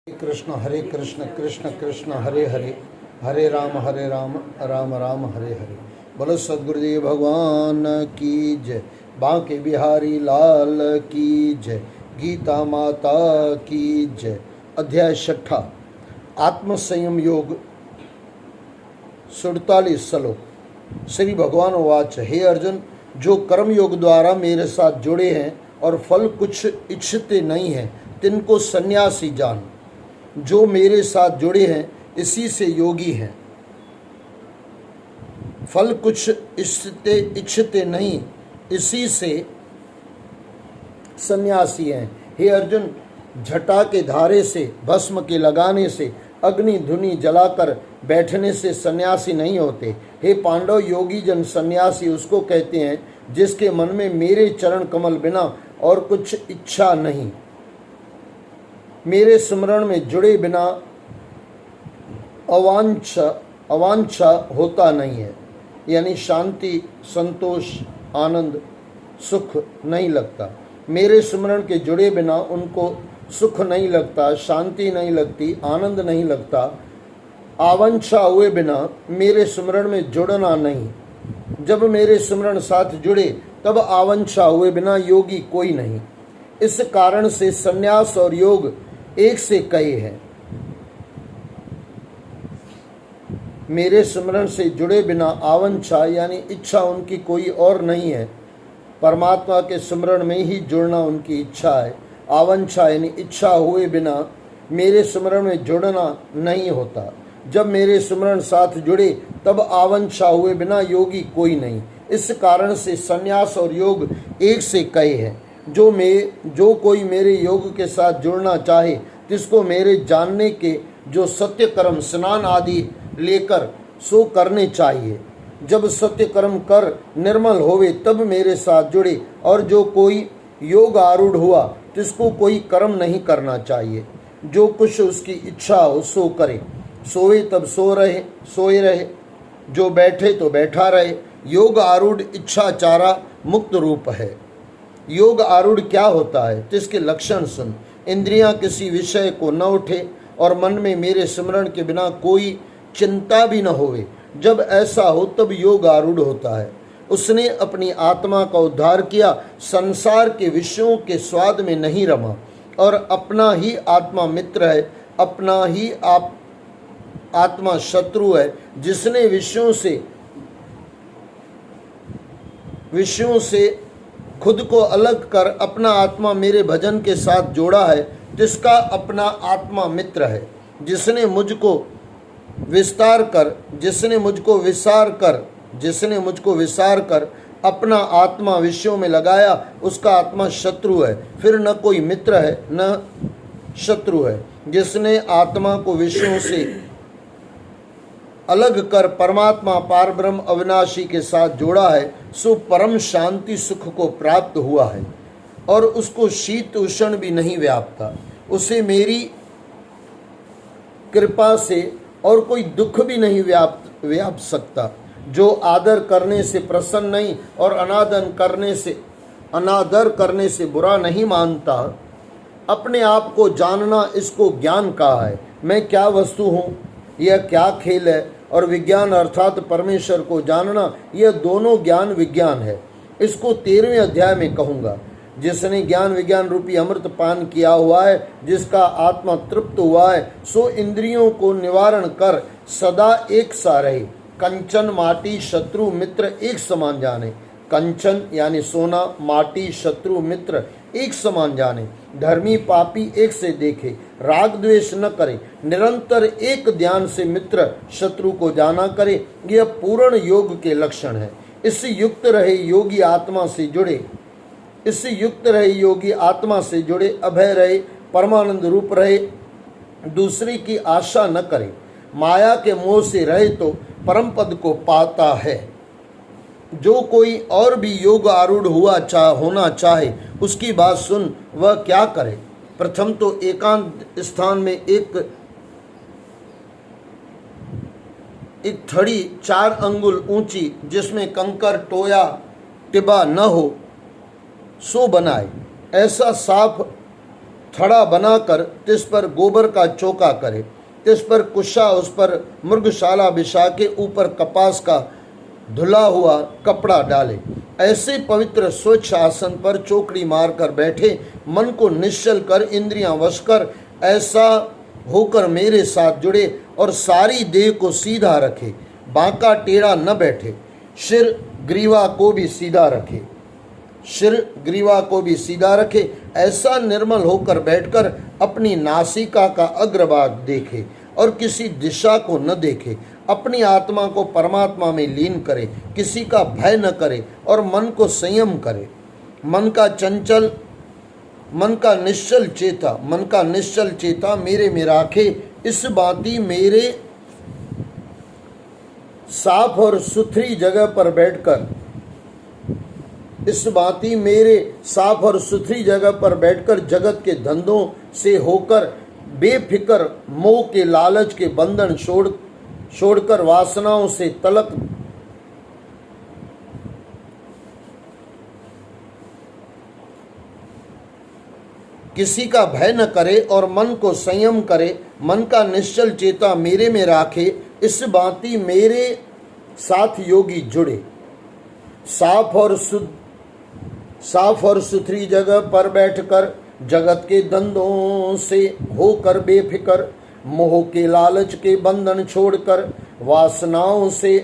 हरे कृष्ण कृष्ण कृष्ण हरे हरे, हरे राम राम राम हरे हरे। बोलो सद्गुरुदेव भगवान की जय, बांके बिहारी लाल की जय, गीता माता की जय। अध्याय 6 आत्म संयम योग 47 श्लोक। श्री भगवान वाच, हे अर्जुन, जो कर्म योग द्वारा मेरे साथ जुड़े हैं और फल कुछ इच्छते नहीं हैं, तिनको सन्यासी जान। जो मेरे साथ जुड़े हैं इसी से योगी हैं, फल कुछ इच्छते नहीं, इसी से सन्यासी हैं। हे अर्जुन, जटा के धारे से, भस्म के लगाने से, अग्नि धुनी जलाकर बैठने से सन्यासी नहीं होते। हे पांडव, योगी जन सन्यासी उसको कहते हैं जिसके मन में मेरे चरण कमल बिना और कुछ इच्छा नहीं, मेरे स्मरण में जुड़े बिना अवांछा होता नहीं है, यानी शांति, संतोष, आनंद, सुख नहीं लगता। मेरे स्मरण के जुड़े बिना उनको सुख नहीं लगता, शांति नहीं लगती, आनंद नहीं लगता। आवांछा हुए बिना मेरे स्मरण में जुड़ना नहीं। जब मेरे स्मरण साथ जुड़े तब आवांछा हुए बिना योगी कोई नहीं। इस कारण से संन्यास और योग एक से कहे हैं। मेरे स्मरण से जुड़े बिना आवांछा यानी इच्छा उनकी कोई और नहीं है। परमात्मा के स्मरण में ही जुड़ना उनकी इच्छा है। आवांछा यानी इच्छा हुए बिना मेरे स्मरण में जुड़ना नहीं होता। जब मेरे स्मरण साथ जुड़े तब आवांछा हुए बिना योगी कोई नहीं। इस कारण से संन्यास और योग एक से कहे हैं। जो कोई मेरे योग के साथ जुड़ना चाहे, जिसको मेरे जानने के जो सत्य कर्म स्नान आदि लेकर सो करने चाहिए। जब सत्य कर्म कर निर्मल होवे तब मेरे साथ जुड़े। और जो कोई योग आरूढ़ हुआ जिसको कोई कर्म नहीं करना चाहिए, जो कुछ उसकी इच्छा हो सो करे। सोए तब सोए रहे, जो बैठे तो बैठा रहे। योग आरूढ़ इच्छाचारा मुक्त रूप है। योग आरूढ़ क्या होता है, तो इसके लक्षण सुन। इंद्रियां किसी विषय को न उठे और मन में मेरे स्मरण के बिना कोई चिंता भी न होवे। जब ऐसा हो तब योग आरूढ़ होता है। उसने अपनी आत्मा का उद्धार किया, संसार के विषयों के स्वाद में नहीं रमा और अपना ही आत्मा मित्र है, अपना ही आत्मा शत्रु है। जिसने विषयों से खुद को अलग कर अपना आत्मा मेरे भजन के साथ जोड़ा है, जिसका अपना आत्मा मित्र है। जिसने मुझको विसार कर अपना आत्मा विषयों में लगाया, उसका आत्मा शत्रु है। फिर न कोई मित्र है न शत्रु है। जिसने आत्मा को विषयों से अलग कर परमात्मा पारब्रह्म अविनाशी के साथ जोड़ा है, सो परम शांति सुख को प्राप्त हुआ है और उसको शीत उष्ण भी नहीं व्यापता। उसे मेरी कृपा से और कोई दुख भी नहीं व्याप सकता। जो आदर करने से प्रसन्न नहीं और अनादर करने से बुरा नहीं मानता, अपने आप को जानना, इसको ज्ञान कहा है। मैं क्या वस्तु हूँ, यह क्या खेल है, और विज्ञान अर्थात परमेश्वर को जानना, यह दोनों ज्ञान विज्ञान है। इसको 13वें अध्याय में कहूँगा। जिसने ज्ञान विज्ञान रूपी अमृत पान किया हुआ है, जिसका आत्मा तृप्त हुआ है, सो इंद्रियों को निवारण कर सदा एक सा रहे। कंचन माटी शत्रु मित्र एक समान जाने। कंचन यानी सोना, माटी शत्रु मित्र एक समान जाने। धर्मी पापी एक से देखे, राग द्वेष न करे, निरंतर एक ध्यान से मित्र शत्रु को जाना करे। यह पूर्ण योग के लक्षण है। इससे युक्त रहे योगी आत्मा से जुड़े, अभय रहे, परमानंद रूप रहे, दूसरे की आशा न करे, माया के मोह से रहे तो परम पद को पाता है। जो कोई और भी योग आरूढ़ होना चाहे, उसकी बात सुन, वह क्या करे। प्रथम तो एकांत स्थान में एक थड़ी 4 अंगुल ऊंची, जिसमें कंकर टोया टिबा न हो, सो बनाए। ऐसा साफ थड़ा बनाकर तिस पर गोबर का चौका करे, तिस पर कुशा, उस पर मृगशाला बिछा के ऊपर कपास का धुला हुआ कपड़ा डाले। ऐसे पवित्र स्वच्छ आसन पर चौकड़ी मारकर बैठे, मन को निश्चल कर, इंद्रियां वश कर, ऐसा होकर मेरे साथ जुड़े और सारी देह को सीधा रखे, बांका टेढ़ा न बैठे, सिर ग्रीवा को भी सीधा रखे, सिर ग्रीवा को भी सीधा रखे, ऐसा निर्मल होकर बैठकर अपनी नासिका का अग्रभाग देखे और किसी दिशा को न देखे, अपनी आत्मा को परमात्मा में लीन करे, किसी का भय न करे और मन को संयम करे। मन का निश्चल चेता मेरे में राखे, इस बाती मेरे साफ और सुथरी जगह पर बैठकर, इस बाती मेरे साफ और सुथरी जगह पर बैठकर जगत के धंधों से होकर बेफिक्र, मोह के लालच के बंधन छोड़कर वासनाओं से तलक किसी का भय न करे और मन को संयम करे, मन का निश्चल चेता मेरे में राखे, इस बाती मेरे साथ योगी जुड़े। साफ और सुथरी जगह पर बैठकर जगत के धंधों से होकर बेफिक्र, मोह के लालच के बंधन छोड़कर वासनाओं से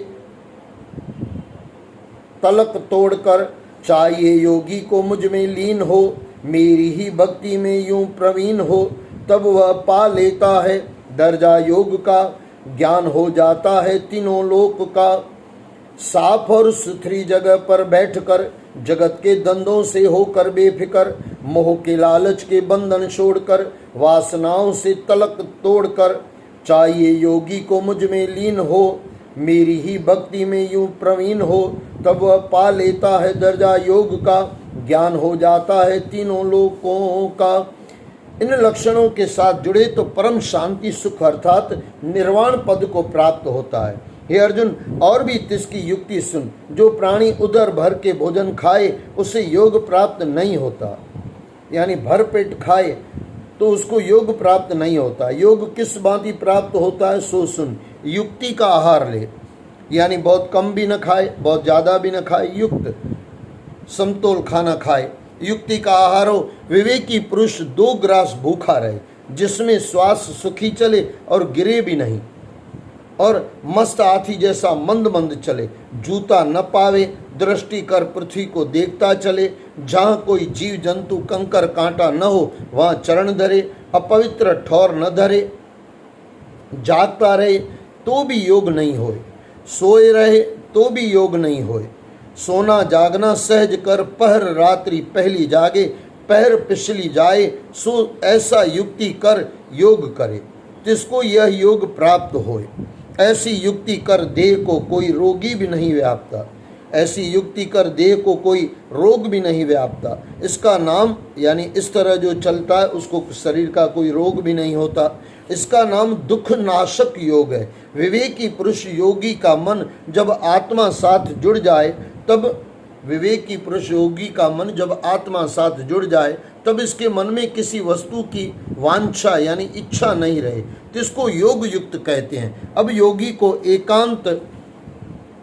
तलक तोड़कर, चाहिए योगी को मुझ में लीन हो, मेरी ही भक्ति में यूं प्रवीण हो, तब वह पा लेता है दर्जा योग का, ज्ञान हो जाता है तीनों लोक का। साफ और सुथरी जगह पर बैठकर जगत के धंधों से होकर बेफिक्र, मोह के लालच के बंधन छोड़कर वासनाओं से तलक तोड़कर, चाहिए योगी को मुझ में लीन हो, मेरी ही भक्ति में यूं प्रवीण हो, तब वह पा लेता है दर्जा योग का, ज्ञान हो जाता है तीनों लोकों का। इन लक्षणों के साथ जुड़े तो परम शांति सुख अर्थात निर्वाण पद को प्राप्त होता है। हे अर्जुन, और भी तिसकी युक्ति सुन, जो प्राणी उदर भर के भोजन खाए उसे योग प्राप्त नहीं होता, यानी भर पेट खाए तो उसको योग प्राप्त नहीं होता। योग किस भांति प्राप्त होता है सो सुन, युक्ति का आहार ले, यानी बहुत कम भी न खाए बहुत ज़्यादा भी न खाए, युक्त समतोल खाना खाए। युक्ति का आहार हो, विवेकी पुरुष 2 ग्रास भूखा रहे, जिसमें श्वास सुखी चले और गिरे भी नहीं, और मस्त हाथी जैसा मंद मंद चले, जूता न पावे, दृष्टि कर पृथ्वी को देखता चले, जहाँ कोई जीव जंतु कंकर कांटा न हो वहाँ चरण धरे, अपवित्र ठौर न धरे, जागता रहे तो भी योग नहीं होए, सोए रहे तो भी योग नहीं होए, सोना जागना सहज कर, पहर रात्रि पहली जागे, पहर पिछली जाए, सो ऐसा युक्ति कर योग करे, जिसको यह योग प्राप्त होए। ऐसी युक्ति कर देह को कोई रोगी भी नहीं व्यापता, ऐसी युक्ति कर देह को कोई रोग भी नहीं व्यापता। इसका नाम, यानी इस तरह जो चलता है उसको शरीर का कोई रोग भी नहीं होता, इसका नाम दुख नाशक योग है। विवेकी पुरुष योगी का मन जब आत्मा साथ जुड़ जाए तब विवेकी पुरुष योगी का मन जब आत्मा साथ जुड़ जाए तब इसके मन में किसी वस्तु की वांछा यानी इच्छा नहीं रहे, जिसको योग युक्त कहते हैं। अब योगी को एकांत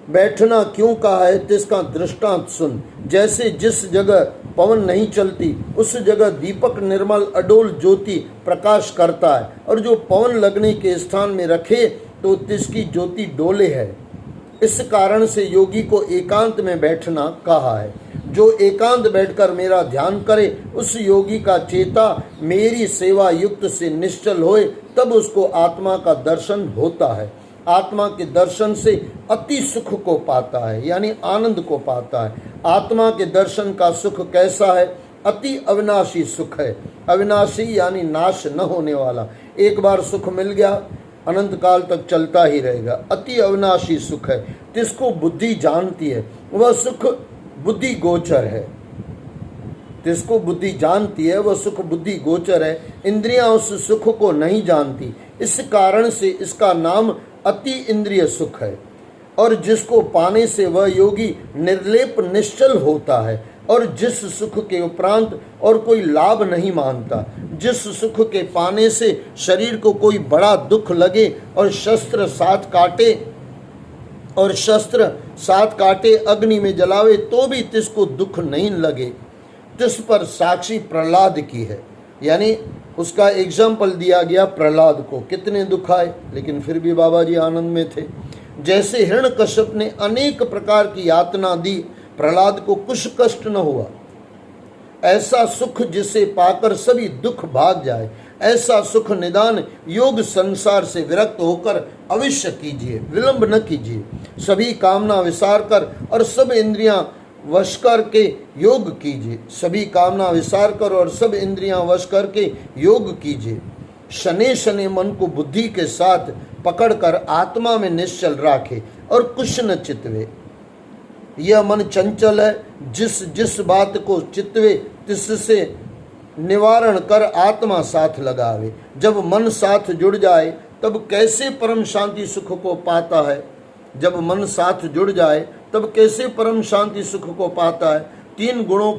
बैठना क्यों कहा है जिसका दृष्टांत सुन। जैसे जिस जगह पवन नहीं चलती उस जगह दीपक निर्मल अडोल ज्योति प्रकाश करता है, और जो पवन लगने के स्थान में रखे तो तिसकी ज्योति डोले है। इस कारण से योगी को एकांत में बैठना कहा है। जो एकांत बैठकर मेरा ध्यान करे उस योगी का चेता मेरी सेवा युक्त से निश्चल होए, तब उसको आत्मा का दर्शन होता है। आत्मा के दर्शन से अति सुख को पाता है, यानी आनंद को पाता है। आत्मा के दर्शन का सुख कैसा है? अति अविनाशी सुख है। अविनाशी यानी नाश न होने वाला, एक बार सुख मिल गया अनंत काल तक चलता ही रहेगा। अति अविनाशी सुख है, जिसको बुद्धि जानती है वह सुख बुद्धि गोचर है। जिसको बुद्धि जानती है वह सुख बुद्धि गोचर है। इंद्रियां उस सुख को नहीं जानती, इस कारण से इसका नाम अति इंद्रिय सुख है। और जिसको पाने से वह योगी निर्लेप निश्चल होता है और जिस सुख के उपरांत और कोई लाभ नहीं मानता। जिस सुख के पाने से शरीर को कोई बड़ा दुख लगे और शस्त्र साथ काटे अग्नि में जलावे तो भी तिसको दुख नहीं लगे, तिस पर साक्षी प्रहलाद की है। यानी उसका एग्जाम्पल दिया गया प्रहलाद को, कितने दुख आए लेकिन फिर भी बाबा जी आनंद में थे। जैसे हिरण्यकश्यप ने अनेक प्रकार की यातना दी, प्रहलाद को कुछ कष्ट न हुआ। ऐसा सुख जिसे पाकर सभी दुख भाग जाए, ऐसा सुख निदान योग संसार से विरक्त होकर अवश्य कीजिए, विलंब न कीजिए। सभी कामना विसार कर और सब इंद्रियां वश करके योग कीजिए, सभी कामना विसार कर और सब इंद्रियां वश करके योग कीजिए। शने शने मन को बुद्धि के साथ पकड़कर आत्मा में निश्चल राखे और कुछ न चितवे। यह मन चंचल है, जिस बात को चितवे तिससे निवारण कर आत्मा साथ लगावे। जब मन साथ जुड़ जाए तब कैसे परम शांति सुख को पाता है, जब मन साथ जुड़ जाए तब कैसे परम शांति सुख को पाता है। तीन गुणों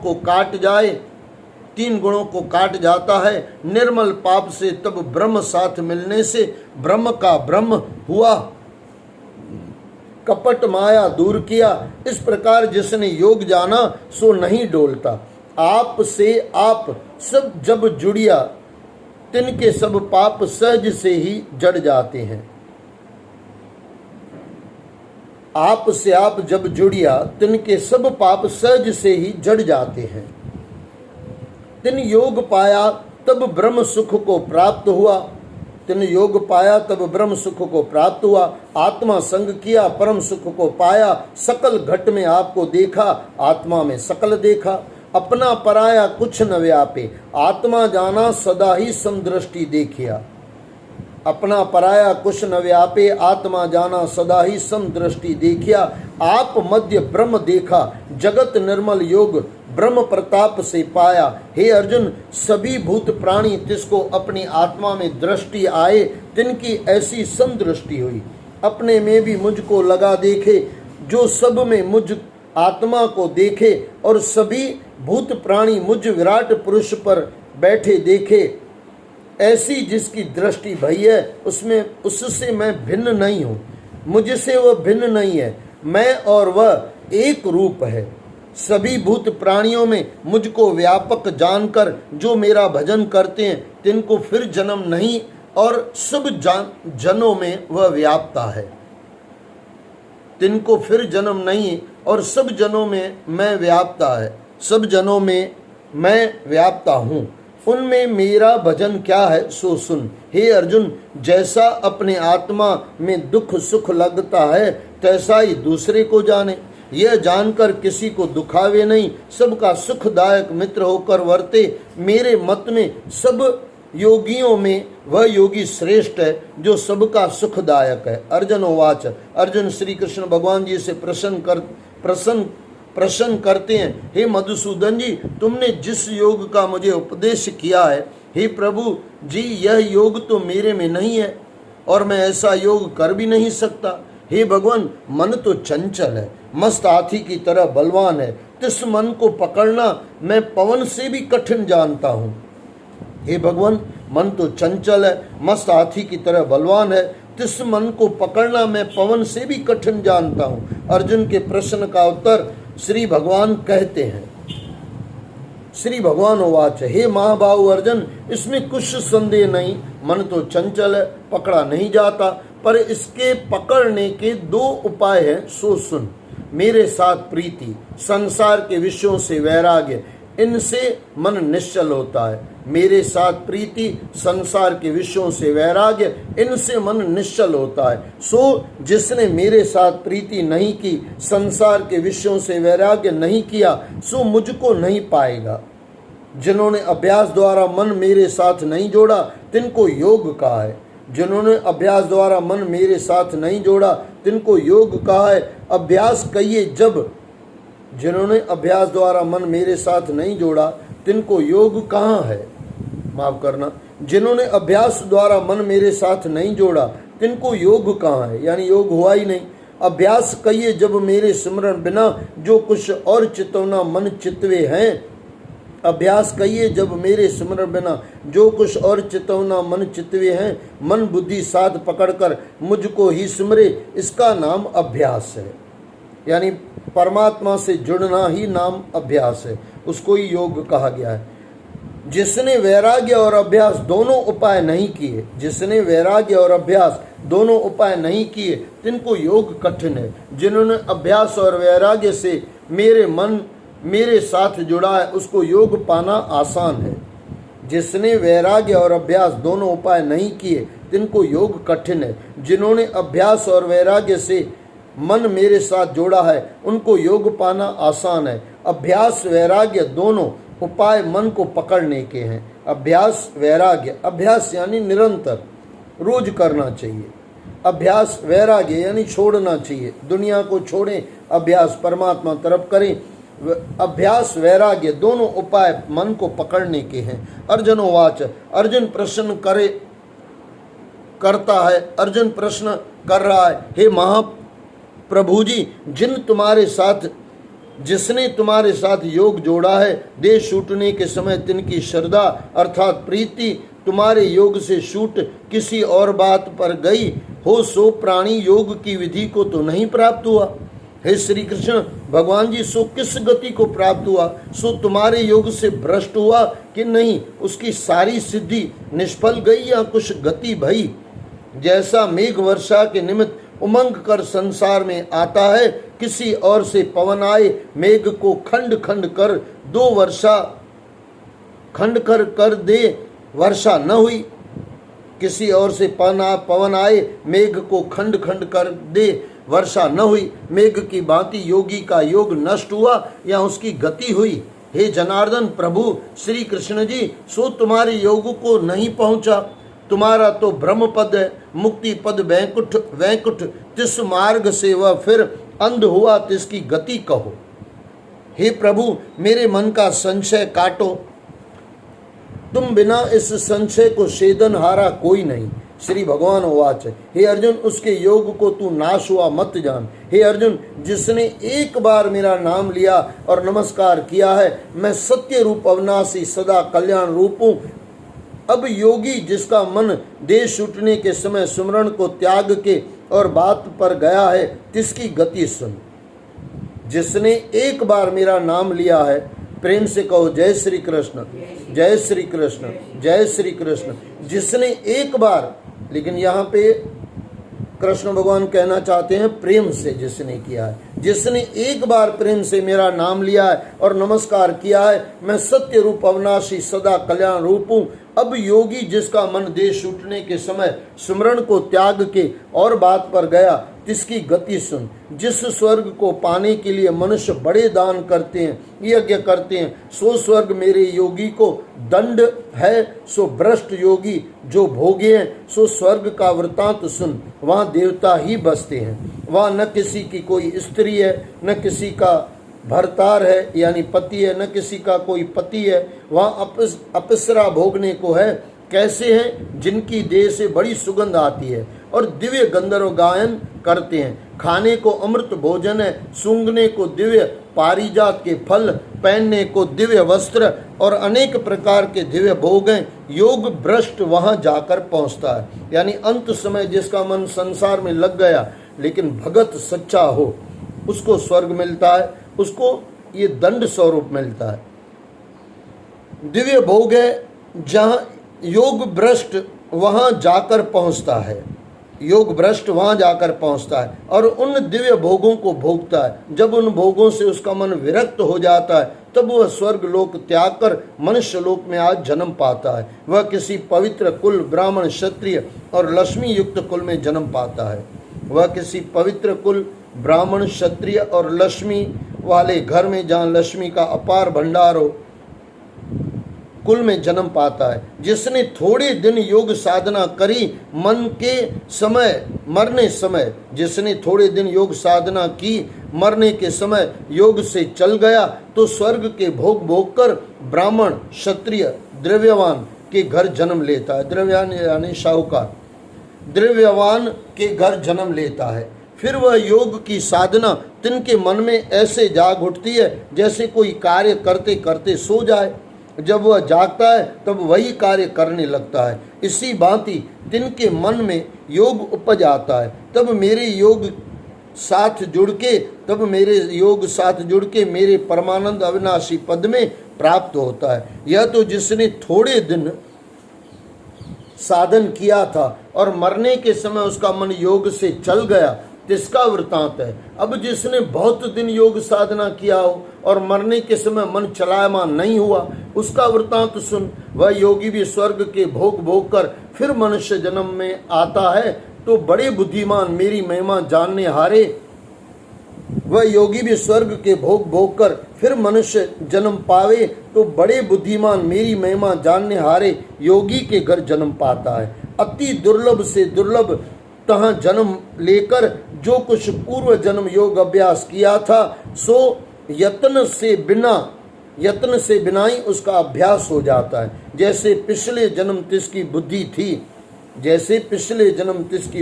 को काट जाता है निर्मल पाप से, तब ब्रह्म साथ मिलने से ब्रह्म का ब्रह्म हुआ, कपट माया दूर किया। इस प्रकार जिसने योग जाना सो नहीं डोलता। आप से आप सब जब जुड़िया, तिनके सब पाप सहज से ही जड़ जाते हैं। आप से आप जब जुड़िया, तिनके सब पाप सहज से ही जड़ जाते हैं। तिन योग पाया तब ब्रह्म सुख को प्राप्त हुआ, तिन योग पाया तब ब्रह्म सुख को प्राप्त हुआ। आत्मा संग किया परम सुख को पाया, सकल घट में आपको देखा, आत्मा में सकल देखा। अपना पराया कुछ न व्यापे, आत्मा जाना सदा ही समदृष्टि देखिया। अपना पराया कुछ न व्यापे, आत्मा जाना सदा ही समदृष्टि देखिया। आप मध्य ब्रह्म देखा, जगत निर्मल योग ब्रह्म प्रताप से पाया। हे अर्जुन, सभी भूत प्राणी तिसको अपनी आत्मा में दृष्टि आए, तिनकी ऐसी समदृष्टि हुई। अपने में भी मुझको लगा देखे, जो सब में मुझ आत्मा को देखे, और सभी भूत प्राणी मुझ विराट पुरुष पर बैठे देखे। ऐसी जिसकी दृष्टि भई है, उससे मैं भिन्न नहीं हूँ, मुझसे वह भिन्न नहीं है। मैं और वह एक रूप है। सभी भूत प्राणियों में मुझको व्यापक जानकर जो मेरा भजन करते हैं, तिनको फिर जन्म नहीं, और सब जनों में वह व्याप्ता है। तिनको फिर जन्म नहीं और सब जनों में मैं व्याप्ता है, सब जनों में मैं व्याप्ता हूँ। उनमें मेरा भजन क्या है सो सुन। हे अर्जुन, जैसा अपने आत्मा में दुख सुख लगता है, तैसा ही दूसरे को जाने। यह जानकर किसी को दुखावे नहीं, सबका सुखदायक मित्र होकर वर्ते। मेरे मत में सब योगियों में वह योगी श्रेष्ठ है, जो सबका सुखदायक है। अर्जुन उवाच। अर्जुन श्री कृष्ण भगवान जी से प्रश्न करते हैं, हे मधुसूदन जी, तुमने जिस योग का मुझे उपदेश किया है, हे प्रभु जी, यह योग तो मेरे में नहीं है और मैं ऐसा योग कर भी नहीं सकता। हे भगवान, मन तो चंचल है, मस्त हाथी की तरह बलवान है, तिस मन को पकड़ना मैं पवन से भी कठिन जानता हूँ। हे भगवान, मन तो चंचल है, मस्त हाथी की तरह बलवान है, तिस मन को पकड़ना मैं पवन से भी कठिन जानता हूँ। अर्जुन के प्रश्न का उत्तर श्री भगवान कहते हैं। श्री भगवान उवाच। हे महाबाहु अर्जुन, इसमें कुछ संदेह नहीं, मन तो चंचल है, पकड़ा नहीं जाता, पर इसके पकड़ने के दो उपाय हैं, सो सुन। मेरे साथ प्रीति, संसार के विषयों से वैराग्य, इनसे मन निश्चल होता है। मेरे साथ प्रीति, संसार के विषयों से वैराग्य, इनसे मन निश्चल होता है। सो जिसने मेरे साथ प्रीति नहीं की, संसार के विषयों से वैराग्य नहीं किया, सो मुझको नहीं पाएगा। जिन्होंने अभ्यास द्वारा मन मेरे साथ नहीं जोड़ा, तिनको योग कहा है। जिन्होंने अभ्यास द्वारा मन मेरे साथ नहीं जोड़ा, तिनको योग कहा है। अभ्यास कहिए जब, जिन्होंने अभ्यास द्वारा मन मेरे साथ नहीं जोड़ा, तिनको योग कहाँ है, माफ करना, जिन्होंने अभ्यास द्वारा मन मेरे साथ नहीं जोड़ा, तिनको योग कहाँ है, यानी योग हुआ ही नहीं। अभ्यास कहिए जब मेरे सिमरण बिना, जो कुछ और चितवना मन चितवे हैं। अभ्यास कहिए जब मेरे स्मरण बिना, जो कुछ और चितवना मन चितवे हैं, मन बुद्धि साध पकड़कर मुझको ही स्मरे, इसका नाम अभ्यास है। यानी परमात्मा से जुड़ना ही नाम अभ्यास है, उसको ही योग कहा गया है। जिसने वैराग्य और अभ्यास दोनों उपाय नहीं किए, जिसने वैराग्य और अभ्यास दोनों उपाय नहीं किए, तिनको योग कठिन है। जिन्होंने अभ्यास और वैराग्य से मेरे मन मेरे साथ जुड़ा है, उसको योग पाना आसान है। जिसने वैराग्य और अभ्यास दोनों उपाय नहीं किए, तिनको योग कठिन है। जिन्होंने अभ्यास और वैराग्य से मन मेरे साथ जोड़ा है, उनको योग पाना आसान है। अभ्यास वैराग्य दोनों उपाय मन को पकड़ने के हैं। अभ्यास वैराग्य, अभ्यास यानी निरंतर, रोज करना चाहिए। अभ्यास वैराग्य यानी छोड़ना चाहिए, दुनिया को छोड़ें, अभ्यास परमात्मा तरफ करें। अभ्यास वैराग्य दोनों उपाय मन को पकड़ने के हैं। अर्जुन उवाच, अर्जुन प्रश्न करता है, अर्जुन प्रश्न कर रहा है, हे महाप्रभु जी, जिसने तुम्हारे साथ योग जोड़ा है, देह छूटने के समय तिनकी श्रद्धा अर्थात प्रीति तुम्हारे योग से छूट किसी और बात पर गई हो, सो प्राणी योग की विधि को तो नहीं प्राप्त हुआ। हे श्री कृष्ण भगवान जी, सो किस गति को प्राप्त हुआ? सो तुम्हारे योग से भ्रष्ट हुआ कि नहीं? उसकी सारी सिद्धि निष्फल गई या कुछ गति भई? जैसा मेघ वर्षा के निमित्त उमंग कर संसार में आता है, किसी और से पवन आए, मेघ को खंड खंड कर दो वर्षा खंड कर दे, वर्षा न हुई। किसी और से पवन आए, मेघ को खंड खंड कर दे, वर्षा न हुई। मेघ की भांति योगी का योग नष्ट हुआ या उसकी गति हुई? हे जनार्दन प्रभु श्री कृष्ण जी, सो तुम्हारे योग को नहीं पहुंचा। तुम्हारा तो ब्रह्म पद है, मुक्ति पद वैकुंठ, तिस मार्ग से वह फिर अंध हुआ, तिसकी गति कहो। हे प्रभु, मेरे मन का संशय काटो, तुम बिना इस संशय को छेदन हारा कोई नहीं। श्री भगवान उवाच, हे अर्जुन, उसके योग को तू नाश हुआ मत जान। हे अर्जुन, जिसने एक बार मेरा नाम लिया और नमस्कार किया है, मैं सत्य रूप अविनाशी सदा कल्याण रूप हूँ। अब योगी जिसका मन देह छूटने के समय सुमरण को त्याग के और बात पर गया है, तिसकी गति सुन। जिसने एक बार मेरा नाम लिया है, प्रेम से कहो जय श्री कृष्ण, जय श्री कृष्ण, जय श्री कृष्ण। जिसने एक बार, लेकिन यहाँ पे कृष्ण भगवान कहना चाहते हैं प्रेम से जिसने किया है, जिसने एक बार प्रेम से मेरा नाम लिया है और नमस्कार किया है, मैं सत्य रूप अविनाशी सदा कल्याण रूप हूँ। अब योगी जिसका मन देह छूटने के समय सुमरण को त्याग के और बात पर गया, तिसकी गति सुन। जिस स्वर्ग को पाने के लिए मनुष्य बड़े दान करते हैं, यज्ञ करते हैं, सो स्वर्ग मेरे योगी को दंड है। सो भ्रष्ट योगी जो भोगे हैं, सो स्वर्ग का वृतांत सुन। वहाँ देवता ही बसते हैं, वहाँ न किसी की कोई स्त्री है, न किसी का भरतार है यानी पति है, न किसी का कोई पति है। वहाँ अप्सरा भोगने को है। कैसे हैं? जिनकी देह से बड़ी सुगंध आती है और दिव्य गंधर्व गायन करते हैं। खाने को अमृत भोजन है, सूंघने को दिव्य पारिजात के फल, पहनने को दिव्य वस्त्र और अनेक प्रकार के दिव्य भोग हैं। योग भ्रष्ट वहाँ जाकर पहुँचता है, यानी अंत समय जिसका मन संसार में लग गया लेकिन भगत सच्चा हो, उसको स्वर्ग मिलता है, उसको ये दंड स्वरूप मिलता है। दिव्य भोग है जहाँ योग भ्रष्ट वहाँ जाकर पहुँचता है, योग भ्रष्ट वहाँ जाकर पहुँचता है और उन दिव्य भोगों को भोगता है। जब उन भोगों से उसका मन विरक्त हो जाता है, तब वह स्वर्ग लोक त्याग कर मनुष्य लोक में आज जन्म पाता है। वह किसी पवित्र कुल, ब्राह्मण, क्षत्रिय और लक्ष्मी युक्त कुल में जन्म पाता है। वह किसी पवित्र कुल, ब्राह्मण, क्षत्रिय और लक्ष्मी वाले घर में, जहाँ लक्ष्मी का अपार भंडार हो, कुल में जन्म पाता है। जिसने थोड़े दिन योग साधना करी, मन के समय मरने समय, जिसने थोड़े दिन योग साधना की, मरने के समय योग से चल गया, तो स्वर्ग के भोग भोग कर ब्राह्मण, क्षत्रिय, द्रव्यवान के घर जन्म लेता है। द्रव्यवान यानी साहूकार, द्रव्यवान के घर जन्म लेता है। फिर वह योग की साधना तिनके मन में ऐसे जाग उठती है जैसे कोई कार्य करते करते सो जाए। जब वह जागता है तब वही कार्य करने लगता है। इसी भांति तिनके मन में योग उपज आता है, तब मेरे योग साथ जुड़ के मेरे परमानंद अविनाशी पद में प्राप्त होता है। यह तो जिसने थोड़े दिन साधन किया था और मरने के समय उसका मन योग से चल गया, तिसका वृतांत है। अब जिसने बहुत दिन योग साधना किया हो और मरने के समय मन चलायमान नहीं हुआ, उसका वृतांत सुन। वह योगी भी स्वर्ग के भोग कर फिर मनुष्य जन्म में आता है तो बड़े बुद्धिमान मेरी महिमा जानने हारे। वह योगी भी स्वर्ग के भोग कर फिर मनुष्य जन्म पावे तो बड़े बुद्धिमान मेरी महिमा जानने हारे योगी के घर जन्म पाता है। अति दुर्लभ से दुर्लभ तहाँ जन्म लेकर जो कुछ पूर्व जन्म योग अभ्यास किया था सो यत्न से बिना ही उसका अभ्यास हो जाता है। जैसे पिछले जन्म तिसकी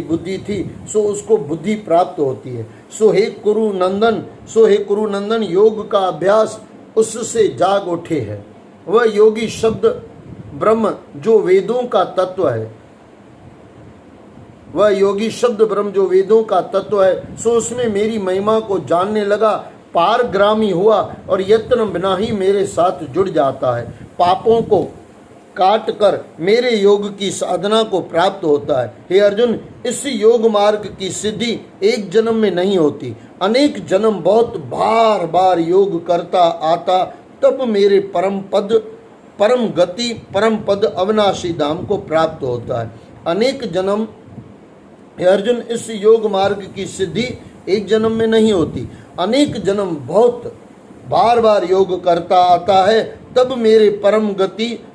बुद्धि थी सो उसको बुद्धि प्राप्त होती है। सो हे कुरुनंदन योग का अभ्यास उससे जाग उठे है। वह योगी शब्द ब्रह्म जो वेदों का तत्व है सो उसमें मेरी महिमा को जानने लगा, पारग्रामी हुआ और यत्न बिना ही मेरे साथ जुड़ जाता है। पापों को काट कर मेरे योग की साधना को प्राप्त होता है। हे अर्जुन, इस योग मार्ग की सिद्धि एक जन्म में नहीं होती, अनेक जन्म बहुत बार बार योग करता आता तब मेरे परम पद अविनाशी धाम को प्राप्त होता है। अनेक जन्म, हे अर्जुन, इस योग मार्ग की सिद्धि एक जन्म में नहीं होती, अनेक जन्म बहुत बार बार योग करता आता है तब मेरे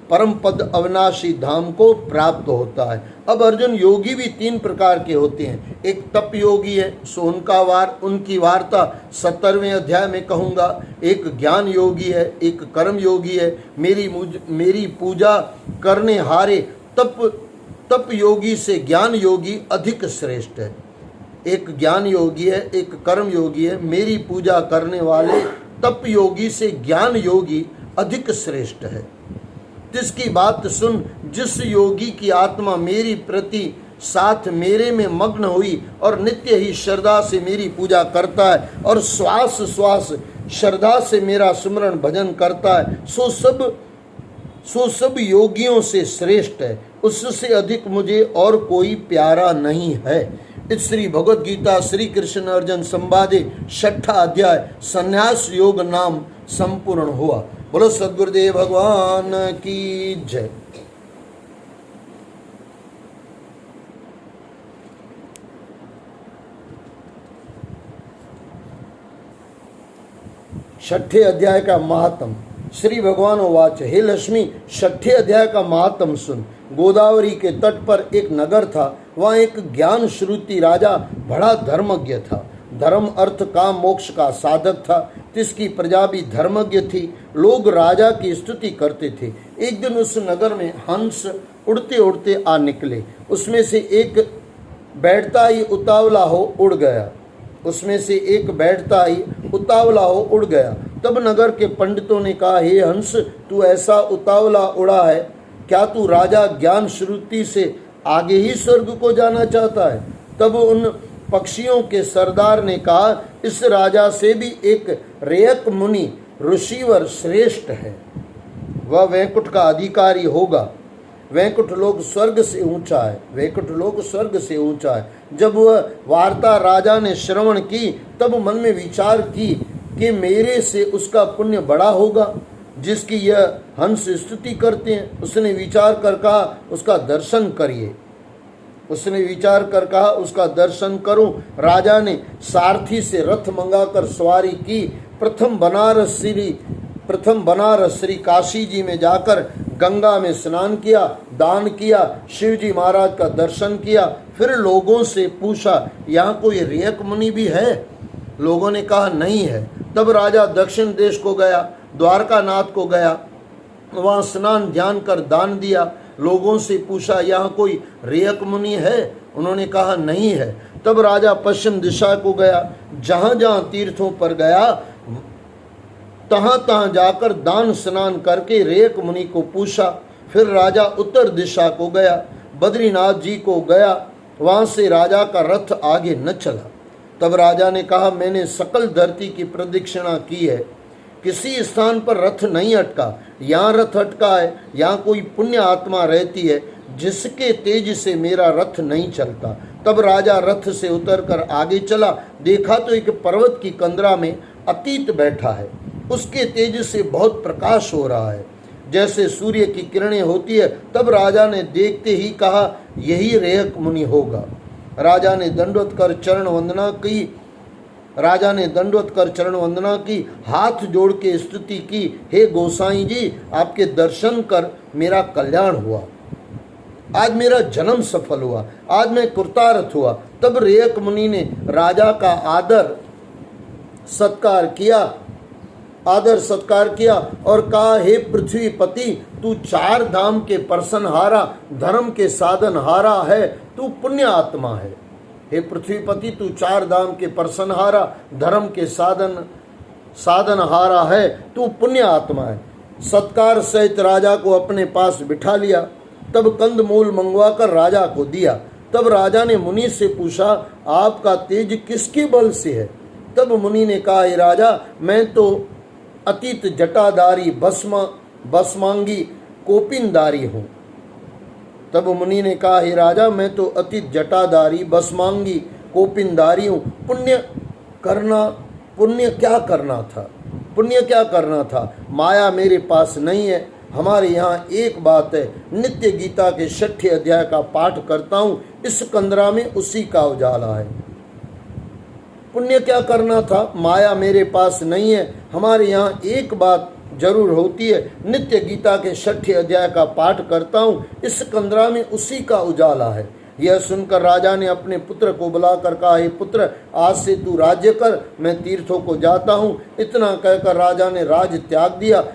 परम पद अविनाशी धाम को प्राप्त होता है। अब अर्जुन, योगी भी तीन प्रकार के होते हैं। एक तप योगी है सो उनकी वार्ता 17वें अध्याय में कहूँगा। एक ज्ञान योगी है, एक कर्म योगी है, मेरी पूजा करने हारे तप योगी से ज्ञान योगी अधिक श्रेष्ठ है। एक ज्ञान योगी है, एक कर्म योगी है, मेरी पूजा करने वाले तप योगी से ज्ञान योगी अधिक श्रेष्ठ है। जिसकी बात सुन, जिस योगी की आत्मा मेरी प्रति साथ मेरे में मग्न हुई और नित्य ही श्रद्धा से मेरी पूजा करता है और श्वास श्वास श्रद्धा से मेरा सुमरण भजन करता है, सो सब योगियों से श्रेष्ठ है। उससे अधिक मुझे और कोई प्यारा नहीं है। इस श्री भगवद गीता श्री कृष्ण अर्जुन संवादे 6ठा अध्याय संन्यास योग नाम संपूर्ण हुआ। बोलो सद्गुरुदेव भगवान की जय। छठे अध्याय का महात्म। श्री भगवान उवाच, हे लक्ष्मी, छठे अध्याय का महात्म सुन। गोदावरी के तट पर एक नगर था, वहाँ एक ज्ञान श्रुति राजा बड़ा धर्मज्ञ था। धर्म अर्थ काम मोक्ष का साधक था। तिसकी प्रजा भी धर्मज्ञ थी। लोग राजा की स्तुति करते थे। एक दिन उस नगर में हंस उड़ते उड़ते आ निकले। उसमें से एक बैठता ही उतावला हो उड़ गया। तब नगर के पंडितों ने कहा, हे हंस, तू ऐसा उतावला उड़ा है, क्या तू राजा ज्ञान श्रुति से आगे ही स्वर्ग को जाना चाहता है? तब उन पक्षियों के सरदार ने कहा, इस राजा से भी एक रेयक मुनि ऋषिवर श्रेष्ठ है, वह वैकुंठ का अधिकारी होगा। वैकुंठ लोक स्वर्ग से ऊंचा है। जब वह वार्ता राजा ने श्रवण की तब मन में विचार की कि मेरे से उसका पुण्य बड़ा होगा जिसकी यह हंस स्तुति करते हैं। उसने विचार कर कहा, उसका दर्शन करूं। राजा ने सारथी से रथ मंगाकर सवारी की। प्रथम बनारस श्री काशी जी में जाकर गंगा में स्नान किया, दान किया, शिव जी महाराज का दर्शन किया। फिर लोगों से पूछा, यहाँ कोई रेयक मुनि भी है? लोगों ने कहा नहीं है। तब राजा दक्षिण देश को गया, द्वारका नाथ को गया, वहाँ स्नान ध्यान कर दान दिया। लोगों से पूछा, यहाँ कोई रेयक मुनि है? उन्होंने कहा नहीं है। तब राजा पश्चिम दिशा को गया, जहाँ जहाँ तीर्थों पर गया तहाँ तहाँ जाकर दान स्नान करके रेक मुनि को पूछा। फिर राजा उत्तर दिशा को गया, बद्रीनाथ जी को गया। वहां से राजा का रथ आगे न चला। तब राजा ने कहा, मैंने सकल धरती की प्रदक्षिणा की है, किसी स्थान पर रथ नहीं अटका। यहाँ रथ अटका है, यहाँ कोई पुण्य आत्मा रहती है जिसके तेज से मेरा रथ नहीं चलता। तब राजा रथ से उतरकर आगे चला, देखा तो एक पर्वत की कंदरा में अतीत बैठा है। उसके तेज से बहुत प्रकाश हो रहा है, जैसे सूर्य की किरणें होती है। तब राजा ने देखते ही कहा, यही रेहक मुनि होगा। राजा ने दंडवत कर चरण वंदना की, हाथ जोड़ के स्तुति की, हे गोसाई जी, आपके दर्शन कर मेरा कल्याण हुआ, आज मेरा जन्म सफल हुआ, आज मैं कृतार्थ हुआ। तब रेहक मुनि ने राजा का आदर सत्कार किया और कहा, हे पृथ्वीपति, तू चार धाम के परसनहारा, धर्म के साधनहारा है, तू पुण्य आत्मा है। हे पृथ्वीपति, तू चार धाम के परसनहारा, धर्म के साधनहारा है, तू पुण्य आत्मा है। सत्कार सहित राजा को अपने पास बिठा लिया। तब कंदमूल मंगवा कर राजा को दिया। तब राजा ने मुनि से पूछा, आपका तेज किसके बल से है? तब मुनि ने कहा, हे राजा, मैं तो अतीत जटाधारी भस्मांगी कोपिनधारी हूँ। तब मुनि ने कहा, हे राजा, मैं तो अतीत जटाधारी भस्मांगी कोपिनधारी हूँ। पुण्य क्या करना था? माया मेरे पास नहीं है। हमारे यहाँ एक बात है, नित्य गीता के 6ठे अध्याय का पाठ करता हूँ, इस कंदरा में उसी का उजाला है। पुण्य क्या करना था? माया मेरे पास नहीं है। हमारे यहाँ एक बात जरूर होती है, नित्य गीता के 6ठे अध्याय का पाठ करता हूँ, इस कंदरा में उसी का उजाला है। यह सुनकर राजा ने अपने पुत्र को बुलाकर कहा, हे पुत्र, आज से तू राज्य कर, मैं तीर्थों को जाता हूँ। इतना कहकर राजा ने राज त्याग दिया।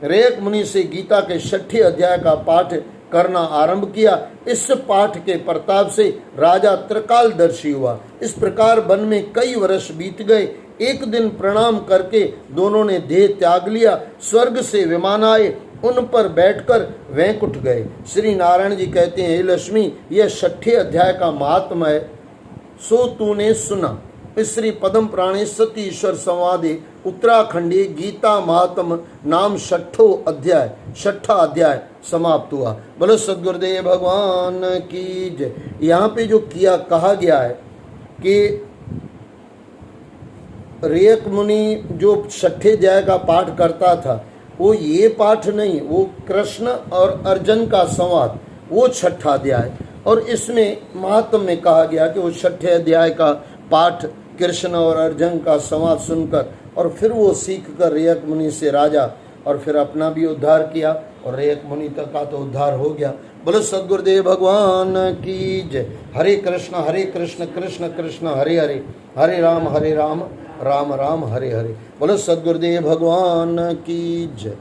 रेहक मुनि से गीता के 6ठे अध्याय का पाठ करना आरंभ किया। इस पाठ के प्रताप से राजा त्रिकालदर्शी हुआ। इस प्रकार वन में कई वर्ष बीत गए। एक दिन प्रणाम करके दोनों ने देह त्याग लिया। स्वर्ग से विमान आए, उन पर बैठकर वैकुंठ गए। श्री नारायण जी कहते हैं, हे लक्ष्मी, यह 6ठे अध्याय का महात्मा है, सो तूने सुना। श्री पदम प्राणे सती ईश्वर संवादे उत्तराखंडी गीता महात्म नाम 6ठा अध्याय समाप्त हुआ। बोलो सद्गुरुदेव भगवान की जय। यहाँ पे जो कहा गया है कि रेहक मुनि जो 6ठे अध्याय का पाठ करता था, वो ये पाठ नहीं, वो कृष्ण और अर्जुन का संवाद, वो 6ठा अध्याय। और इसमें महात्म में कहा गया कि वो 6ठे अध्याय का पाठ कृष्ण और अर्जुन का संवाद सुनकर और फिर वो सीख कर रेहक मुनि से राजा और फिर अपना भी उद्धार किया और रेहक मुनि तक का तो उद्धार हो गया। बोलो सद्गुरुदेव भगवान की जय। हरे कृष्ण कृष्ण कृष्ण हरे हरे, हरे राम राम राम हरे हरे। बोलो सद्गुरुदेव भगवान की जय।